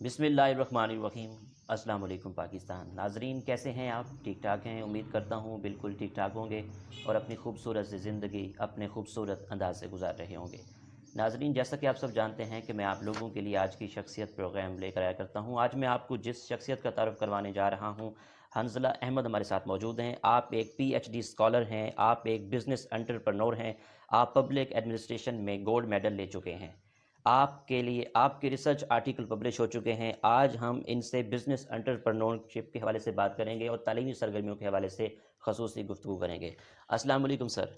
बिस्मिल्लाहिर्रहमानिर्रहीम। अस्सलाम वालेकुम पाकिस्तान। नाजरीन, कैसे हैं आप? ठीक ठाक हैं? उम्मीद करता हूँ बिल्कुल ठीक ठाक होंगे और अपनी खूबसूरत सी ज़िंदगी अपने खूबसूरत अंदाज से गुजार रहे होंगे। नाजरीन, जैसा कि आप सब जानते हैं कि मैं आप लोगों के लिए आज की शख्सियत प्रोग्राम लेकर आया करता हूँ। आज मैं आपको जिस शख्सियत का तारुफ़ करवाने जा रहा हूँ, हंज़ला अहमद हमारे साथ मौजूद हैं। आप एक PhD स्कॉलर हैं, आप एक बिज़नेस एंटरप्रेन्योर हैं, आप पब्लिक एडमिनिस्ट्रेशन में गोल्ड मेडल ले चुके हैं। आपके लिए आपके रिसर्च आर्टिकल पब्लिश हो चुके हैं। आज हम इनसे बिज़नेस एंटरप्रेन्योरशिप के हवाले से बात करेंगे और तालीमी सरगर्मियों के हवाले से ख़ुसूसी गुफ्तगू करेंगे। अस्सलाम वालेकुम सर,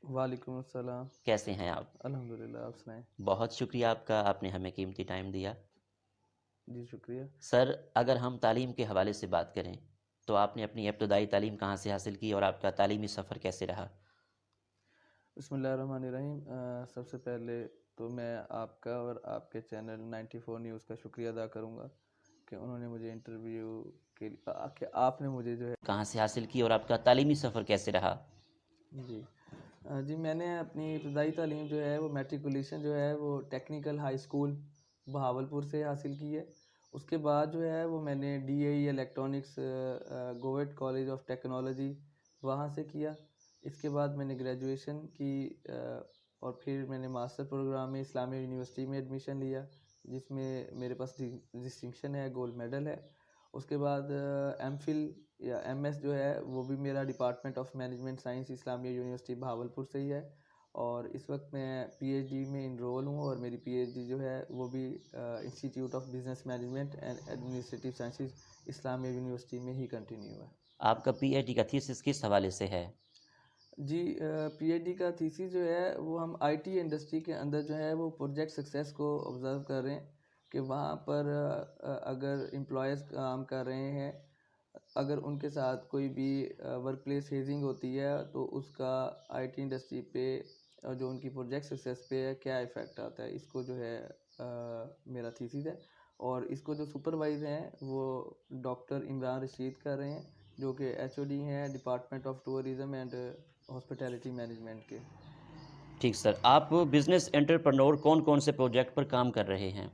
वालेकुम अस्सलाम। कैसे हैं आप? अल्हम्दुलिल्लाह, आप सुनाएँ? बहुत शुक्रिया आपका, आपने हमें कीमती टाइम दिया। जी, शुक्रिया। सर, अगर हम तालीम के हवाले से बात करें, तो आपने अपनी इब्तदाई तालीम कहाँ से हासिल की और आपका तालीमी सफ़र कैसे रहा? बिस्मिल्लाहिर्रहमानिर्रहीम। सबसे पहले तो मैं आपका और आपके चैनल 94 न्यूज़ का शुक्रिया अदा करूँगा कि उन्होंने मुझे इंटरव्यू के लिए कि आपने मुझे जो है कहाँ से हासिल की और आपका तालीमी सफ़र कैसे रहा? जी। जी, मैंने अपनी इब्तदाई तालीम जो है वो मैट्रिकुलेशन जो है वो टेक्निकल हाई स्कूल बहावलपुर से हासिल की है। उसके बाद जो है वो मैंने DAE electronics govt college of technology वहाँ से किया। इसके बाद मैंने ग्रेजुएशन की और फिर मैंने मास्टर प्रोग्राम में इस्लामिया यूनिवर्सिटी में एडमिशन लिया, जिसमें मेरे पास डिस्टिंक्शन है, गोल्ड मेडल है। उसके बाद एमफिल या MS जो है वो भी मेरा department of management science Islamia university Bahawalpur से ही है। और इस वक्त मैं PhD में इनरोल हूँ और मेरी PhD जो है वो भी institute of business management and administrative sciences Islamia university में ही कंटिन्यू है। आपका PhD का थीसिस किस हवाले से है? जी, PhD का थीसिस जो है वो हम IT इंडस्ट्री के अंदर जो है वो प्रोजेक्ट सक्सेस को ऑब्ज़र्व कर रहे हैं कि वहाँ पर अगर एम्प्लॉयज़ काम कर रहे हैं, अगर उनके साथ कोई भी वर्क प्लेस हेजिंग होती है तो उसका IT इंडस्ट्री पे और जो उनकी प्रोजेक्ट सक्सेस पे है क्या इफ़ेक्ट आता है, इसको जो है मेरा थीसिस है। और इसको जो सुपरवाइज़ हैं वो डॉक्टर इमरान रशीद कर रहे हैं, जो कि HOD हैं department of tourism and hospitality management के। ठीक सर, आप बिज़नेस एंटरप्रेन्योर कौन-कौन से प्रोजेक्ट पर काम कर रहे हैं?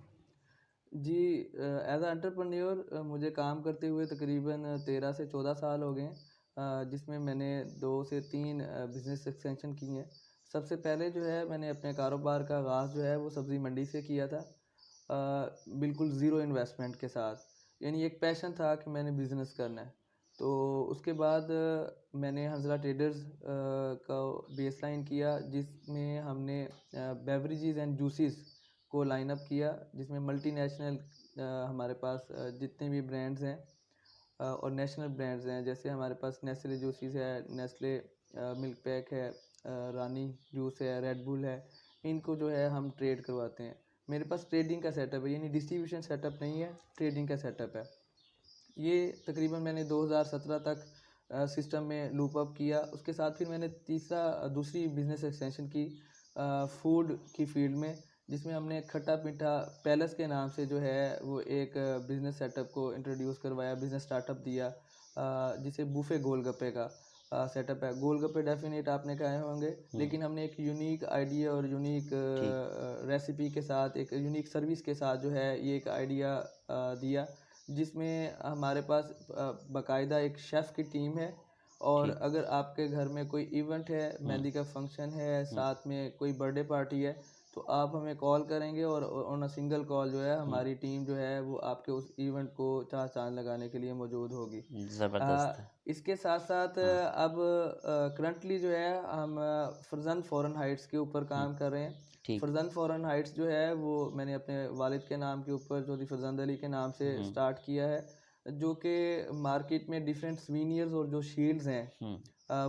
जी, एज़ अ एंटरप्रेन्योर मुझे काम करते हुए तकरीबन 13 से 14 साल हो गए हैं, जिसमें मैंने 2 से 3 बिज़नेस एक्सटेंशन की हैं। सबसे पहले जो है मैंने अपने कारोबार का आगाज़ जो है वो सब्ज़ी मंडी से किया था, बिल्कुल ज़ीरो इन्वेस्टमेंट के साथ। यानी एक पैशन था कि मैंने बिज़नेस करना है। तो उसके बाद मैंने हंज़ला ट्रेडर्स का बेसलाइन किया, जिसमें हमने बेवरेजेज़ एंड जूसेस को लाइन अप किया, जिसमें मल्टीनेशनल हमारे पास जितने भी ब्रांड्स हैं और नेशनल ब्रांड्स हैं, जैसे हमारे पास नेस्ले जूसेस है, नेस्ले मिल्क पैक है, रानी जूस है, रेड बुल है। इनको जो है हम ट्रेड करवाते हैं। मेरे पास ट्रेडिंग का सेटअप है, यानी डिस्ट्रीब्यूशन सेटअप नहीं है, ट्रेडिंग का सेटअप है। ये तकरीबन मैंने 2017 तक सिस्टम में लूप अप किया। उसके साथ फिर मैंने दूसरी बिज़नेस एक्सटेंशन की फूड की फ़ील्ड में, जिसमें हमने खट्टा मीठा पैलेस के नाम से जो है वो एक बिज़नेस सेटअप को इंट्रोड्यूस करवाया, बिज़नेस स्टार्टअप दिया, जिसे बुफ़े गोलगप्पे का सेटअप है। गोलगप्पे डेफ़िनेट आपने खाए होंगे, हुँ, लेकिन हमने एक यूनिक आइडिया और यूनिक ठीक। रेसिपी के साथ, एक यूनिक सर्विस के साथ जो है ये एक आइडिया दिया, जिसमें हमारे पास बाकायदा एक शेफ़ की टीम है। और ठीक। अगर आपके घर में कोई इवेंट है, हुँ, मेहंदी का फंक्शन है, हुँ, साथ में कोई बर्थडे पार्टी है, तो आप हमें कॉल करेंगे और ऑन अ सिंगल कॉल जो है हुँ, हमारी टीम जो है वो आपके उस इवेंट को चार चाँद लगाने के लिए मौजूद होगी। ज़बरदस्त। इसके साथ-साथ हाँ, अब करंटली जो है हम फरज़न फॉरेन हाइट्स के ऊपर हुँ, काम कर रहे हैं। ठीक। फरज़न फॉरेन हाइट्स जो है वो मैंने अपने वालिद के नाम के ऊपर चौधरी फरज़ंद अली के नाम से हुँ, स्टार्ट किया है, जो कि मार्केट में डिफरेंट सोवेनिर्स और जो शील्ड्स हैं हुँ,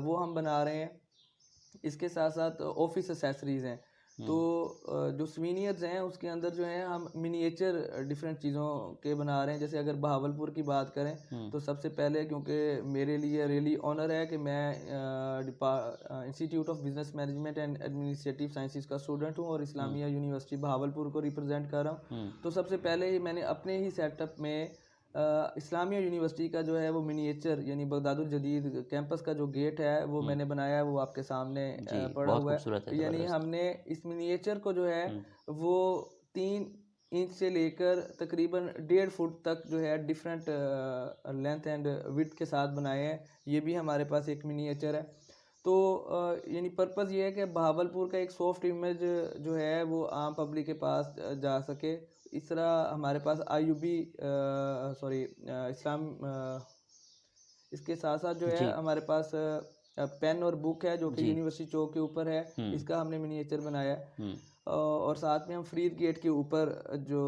वो हम बना रहे हैं। इसके साथ-साथ ऑफ़िस एक्सेसरीज़ हैं। तो हुँ, जो सोवेनिर्स हैं उसके अंदर जो है हम मिनिएचर डिफरेंट चीज़ों के बना रहे हैं। जैसे अगर बहावलपुर की बात करें हुँ, तो सबसे पहले, क्योंकि मेरे लिए रियली ऑनर है कि मैं institute of business management and administrative sciences का स्टूडेंट हूँ और हुँ, इस्लामिया यूनिवर्सिटी बहावलपुर को रिप्रेज़ेंट कर रहा हूँ। हुँ, तो सबसे पहले ही मैंने अपने ही सेटअप में इस्लामिया यूनिवर्सिटी का जो है वो मिनिएचर, यानी बगदादुल जदीद कैंपस का जो गेट है वो हुँ, मैंने बनाया है, वो आपके सामने जी, पड़ा बहुत हुआ खूबसूरत है, है। यानी ज़बरदस्त। हमने इस मिनिएचर को जो है हुँ, वो 3 इंच से लेकर तकरीबन 1.5 फुट तक जो है डिफरेंट लेंथ एंड विड्थ के साथ बनाए हैं। ये भी हमारे पास एक मिनिएचर है। तो यानी पर्पज़ ये है कि बहावलपुर का एक सॉफ्ट इमेज जो है वो आम पब्लिक के पास जा सके। इस तरह हमारे पास आईयूबी सॉरी इस्लाम इसके साथ साथ जो है जी। हमारे पास पेन और बुक है जो कि जी। यूनिवर्सिटी चौक के ऊपर है। इसका हमने मिनिएचर बनाया है। हुँ। और साथ में हम फ्रीद गेट के ऊपर जो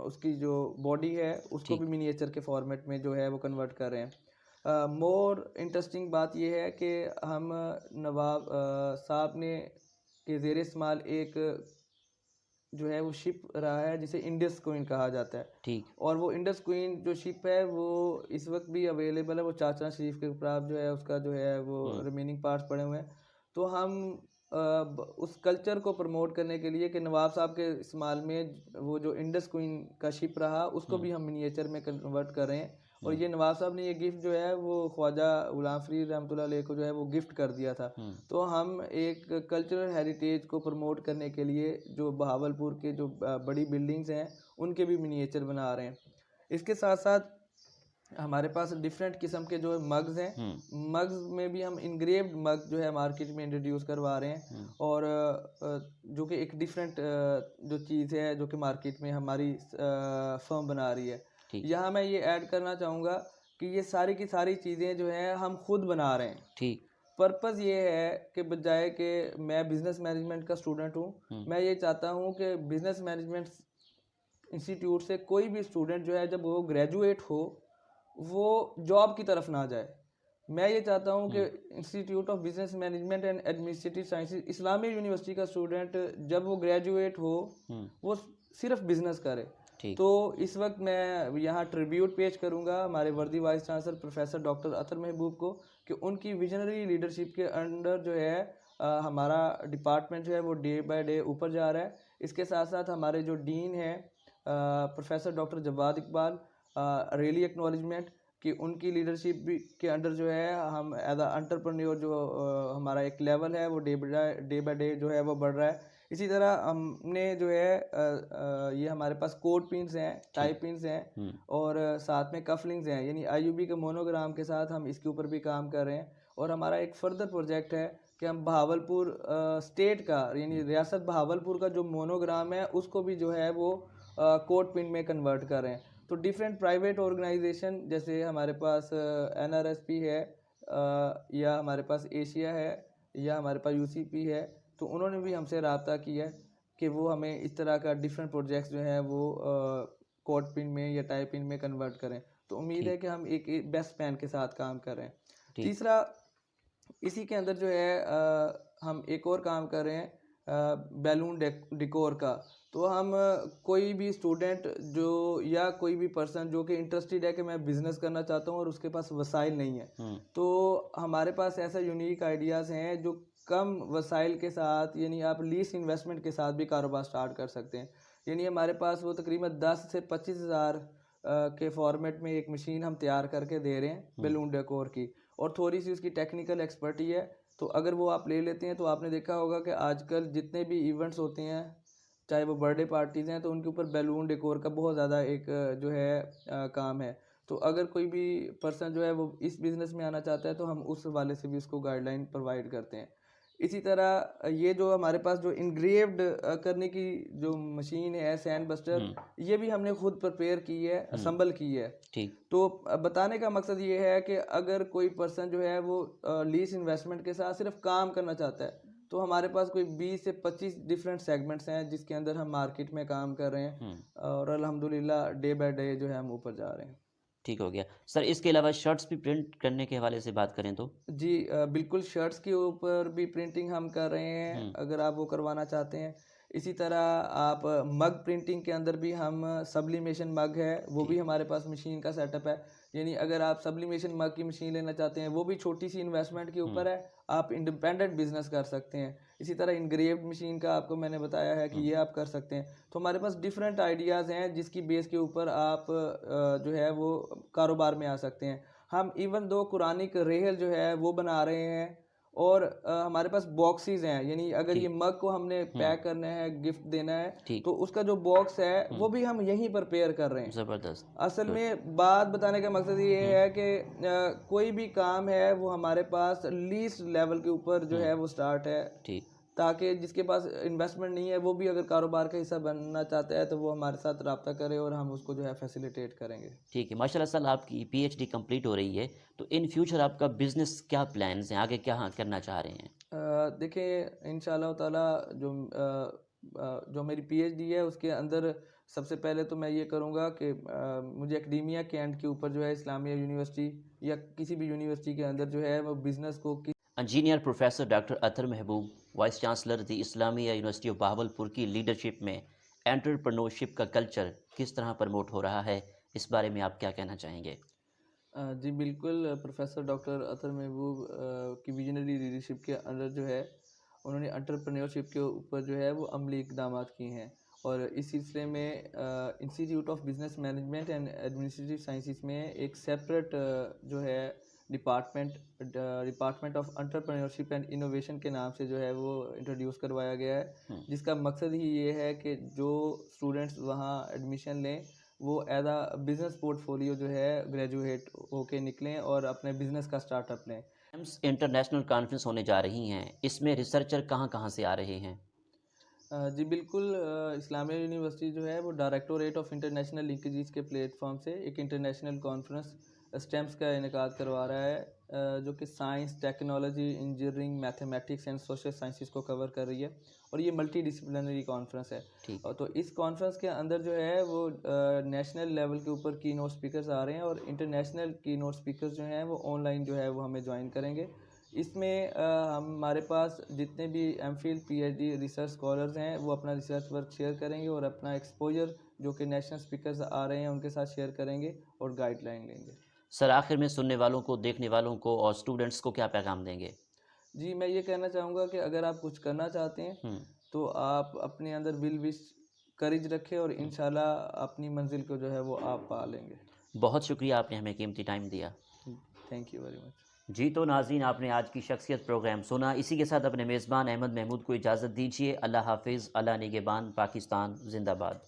उसकी जो बॉडी है उसको ठीक। भी मिनिएचर के फॉर्मेट में जो है वो कन्वर्ट कर रहे हैं। मोर इंटरेस्टिंग बात यह है कि हम नवाब साहब ने के ज़ेर इस्तेमाल एक जो है वो शिप रहा है जिसे इंडस क्वीन कहा जाता है। ठीक। और वो इंडस क्वीन जो शिप है वो इस वक्त भी अवेलेबल है। वो चाचरा शरीफ के ऊपर जो है उसका जो है वो हुँ। रिमेनिंग पार्ट्स पड़े हुए हैं। तो हम उस कल्चर को प्रमोट करने के लिए कि नवाब साहब के इस्तेमाल में वो जो इंडस क्वीन का शिप रहा उसको हुँ। भी हम मिनिएचर में कन्वर्ट कर रहे हैं। और हुँ। ये नवाब साहब ने ये गिफ्ट जो है वो ख्वाजा गुलाम फरीद रहमतुल्लाह अलैह को जो है वो गिफ्ट कर दिया था। हुँ। तो हम एक कल्चरल हेरिटेज को प्रमोट करने के लिए जो बहावलपुर के जो बड़ी बिल्डिंग्स हैं उनके भी मिनिएचर बना रहे हैं। इसके साथ साथ हमारे पास डिफरेंट किस्म के जो मग्स हैं। हुँ। मग्स में भी हम इंग्रेव्ड मग जो है मार्केट में इंट्रोड्यूस करवा रहे हैं। हुँ। और जो कि एक डिफरेंट जो चीज़ है जो कि मार्केट में हमारी फर्म बना रही है। ठीक। यहाँ मैं ये ऐड करना चाहूँगा कि ये सारी की सारी चीज़ें जो हैं हम खुद बना रहे हैं। ठीक। पर्पज़ ये है कि बजाय कि मैं बिज़नेस मैनेजमेंट का स्टूडेंट हूँ, हुँ। मैं ये चाहता हूँ कि बिज़नेस मैनेजमेंट इंस्टीट्यूट से कोई भी स्टूडेंट जो है जब वो ग्रेजुएट हो वो जॉब की तरफ ना जाए। मैं ये चाहता हूँ कि हुँ। Institute of business management and administrative sciences Islamia university का स्टूडेंट जब वो ग्रेजुएट हो हुँ। वो सिर्फ बिजनेस करे। ठीक। तो इस वक्त मैं यहाँ ट्रिब्यूट पेश करूँगा हमारे वर्दी वाइस चांसलर प्रोफेसर डॉक्टर अतर महबूब को कि उनकी विजनरी लीडरशिप के अंडर जो है हमारा डिपार्टमेंट जो है वो डे बाय डे ऊपर जा रहा है। इसके साथ साथ हमारे जो डीन हैं professor doctor Jawad Iqbal, really acknowledgement कि उनकी लीडरशिप भी के अंडर जो है हम एज अ एंटरप्रेन्योर जो हमारा एक लेवल है वो डे बाय डे जो है वो बढ़ रहा है। इसी तरह हमने जो है ये हमारे पास कोड पिन्स हैं, टाई ठीक। पिन्स हैं हुँ। और साथ में कफलिंग्स हैं। यानी आईयूबी के मोनोग्राम के साथ हम इसके ऊपर भी काम कर रहे हैं। और हमारा एक फर्दर प्रोजेक्ट है कि हम बहावलपुर स्टेट का यानी रियासत बहावलपुर का जो मोनोग्राम है उसको भी जो है वो कोड पिन में कन्वर्ट कर रहे हैं। तो डिफरेंट प्राइवेट ऑर्गेनाइजेशन जैसे हमारे पास एनआरएसपी है या हमारे पास एशिया है या हमारे पास यूसीपी है। तो उन्होंने भी हमसे रब्ता किया है कि वो हमें इस तरह का डिफरेंट प्रोजेक्ट्स जो हैं वो कोड पिन में या टाई पिन में कन्वर्ट करें। तो उम्मीद है ठीक। कि हम एक बेस्ट प्लान के साथ काम कर रहे हैं। ठीक। तीसरा इसी के अंदर जो है हम एक और काम कर रहे हैं बैलून डिकोर का। तो हम कोई भी स्टूडेंट जो या कोई भी पर्सन जो कि इंटरेस्टेड है कि मैं बिज़नेस करना चाहता हूँ और उसके पास वसाइल नहीं है, हुँ। तो हमारे पास ऐसा यूनिक आइडियाज़ हैं जो कम वसाइल के साथ यानी आप लीस्ट इन्वेस्टमेंट के साथ भी कारोबार स्टार्ट कर सकते हैं। यानी हमारे पास वो तकरीबन 10 से 25 हज़ार के फॉर्मेट में एक मशीन हम तैयार करके दे रहे हैं हुँ। बैलून डेकोर की। और थोड़ी सी उसकी टेक्निकल एक्सपर्टी है। तो अगर वो आप ले लेते हैं तो आपने देखा होगा कि आजकल जितने भी इवेंट्स होते हैं चाहे वो बर्थडे पार्टीज़ हैं तो उनके ऊपर बैलून डेकोर का बहुत ज़्यादा एक जो है काम है। तो अगर कोई भी पर्सन जो है वो इस बिज़नेस में आना चाहता है तो हम उस हवाले से भी उसको गाइडलाइन प्रोवाइड करते हैं। इसी तरह ये जो हमारे पास जो इंग्रेव्ड करने की जो मशीन है सैंड बस्टर, हुँ। ये भी हमने खुद प्रिपेयर की है, असम्बल की है। ठीक। तो बताने का मकसद ये है कि अगर कोई पर्सन जो है वो लीज इन्वेस्टमेंट के साथ सिर्फ काम करना चाहता है तो हमारे पास कोई 20 से 25 डिफरेंट सेगमेंट्स हैं जिसके अंदर हम मार्केट में काम कर रहे हैं। हुँ। और अल्हम्दुलिल्लाह डे बाय डे जो है हम ऊपर जा रहे हैं। ठीक हो गया। सर इसके अलावा शर्ट्स भी प्रिंट करने के हवाले से बात करें तो? जी बिल्कुल शर्ट्स के ऊपर भी प्रिंटिंग हम कर रहे हैं हुँ। अगर आप वो करवाना चाहते हैं। इसी तरह आप मग प्रिंटिंग के अंदर भी हम सब्लिमेशन मग है वो भी ठीक। हमारे पास मशीन का सेटअप है। यानी अगर आप सब्लिमेशन मग की मशीन लेना चाहते हैं वो भी छोटी सी इन्वेस्टमेंट के हुँ। ऊपर है, आप इंडिपेंडेंट बिजनेस कर सकते हैं। इसी तरह इनग्रेव्ड मशीन का आपको मैंने बताया है कि हुँ। ये आप कर सकते हैं। तो हमारे पास डिफरेंट आइडियाज़ हैं जिसकी बेस के ऊपर आप जो है वो कारोबार में आ सकते हैं। हम इवन दो कुरानिक रेहल जो है वो बना रहे हैं और हमारे पास बॉक्सेस हैं, यानी अगर ये ठीक। मग को हमने पैक करना है, गिफ्ट देना है, ठीक। तो उसका जो बॉक्स है वो भी हम यहीं पर पेयर कर रहे हैं। ज़बरदस्त। असल गुड। में बात बताने का मकसद ये है कि कोई भी काम है वो हमारे पास लीस्ट लेवल के ऊपर जो है वो स्टार्ट है, ठीक। ताकि जिसके पास इन्वेस्टमेंट नहीं है वो भी अगर कारोबार का हिस्सा बनना चाहता है तो वो हमारे साथ रब्ता करे और हम उसको जो है फैसिलिटेट करेंगे। ठीक है, माशाल्लाह सर आपकी पीएचडी कंप्लीट हो रही है, तो इन फ्यूचर आपका बिज़नेस क्या प्लान्स हैं? आगे क्या करना चाह रहे हैं? देखिए इंशाल्लाह ताला जो मेरी पीएचडी है उसके अंदर सबसे पहले तो मैं ये करूँगा कि मुझे एकेडेमिया के एंड के ऊपर जो है इस्लामिया यूनिवर्सिटी या किसी भी यूनिवर्सिटी के अंदर जो है वो बिज़नेस को engineer professor doctor Atar Mehboob, vice chancellor the Islamia university of Bahawalpur की लीडरशिप में एंटरप्रेन्योरशिप का कल्चर किस तरह प्रमोट हो रहा है, इस बारे में आप क्या कहना चाहेंगे? जी बिल्कुल, प्रोफ़ेसर डॉक्टर अतर महबूब की विज़नरी लीडरशिप के अंडर जो है, उन्होंने एंटरप्रेन्योरशिप के ऊपर जो है वो अमली इक़दामात किए हैं। और इस सिलसिले में institute of business management and administrative sciences में एक सेपरेट जो है department of entrepreneurship and innovation के नाम से जो है वो इंट्रोड्यूस करवाया गया है, जिसका मकसद ही ये है कि जो स्टूडेंट्स वहाँ एडमिशन लें वो एज अ बिज़नेस पोर्टफोलियो जो है ग्रेजुएट होके निकलें और अपने बिज़नेस का स्टार्टअप लें। एम्स इंटरनेशनल कॉन्फ्रेंस होने जा रही हैं, इसमें रिसर्चर कहाँ-कहाँ से आ रहे हैं? जी बिल्कुल, इस्लामिया यूनिवर्सिटी जो है वो डायरेक्टोरेट ऑफ इंटरनेशनल लिंकेजेस के प्लेटफॉर्म से एक इंटरनेशनल कॉन्फ्रेंस स्टेम्स का इनेकाद करवा रहा है, जो कि science, technology, engineering, mathematics and social sciences को कवर कर रही है और ये मल्टी डिसिप्लिनरी कॉन्फ्रेंस है। ठीक। और तो इस कॉन्फ्रेंस के अंदर जो है वो नेशनल लेवल के ऊपर की नोट स्पीकर्स आ रहे हैं और इंटरनेशनल की नोट स्पीकर्स जो हैं वो ऑनलाइन जो है वो हमें ज्वाइन करेंगे। इसमें हमारे पास जितने भी एमफिल, पीएचडी रिसर्च स्कॉलर्स हैं वो अपना रिसर्च वर्क शेयर करेंगे और अपना एक्सपोजर जो कि नेशनल स्पीकर्स आ रहे हैं उनके साथ शेयर करेंगे और गाइडलाइन लेंगे। सर आखिर में सुनने वालों को, देखने वालों को और स्टूडेंट्स को क्या पैगाम देंगे? जी, मैं ये कहना चाहूँगा कि अगर आप कुछ करना चाहते हैं हुँ। तो आप अपने अंदर विल विश करेज रखें और इंशाल्लाह अपनी मंजिल को जो है वो आप पा लेंगे। बहुत शुक्रिया आपने हमें कीमती टाइम दिया। Thank you very much. जी, तो नाज़रीन आपने आज की शख्सियत प्रोग्राम सुना। इसी के साथ अपने मेज़बान अहमद महमूद को इजाज़त दीजिए। अल्लाह हाफ़िज़, अल्लाह निगहबान, पाकिस्तान ज़िंदाबाद।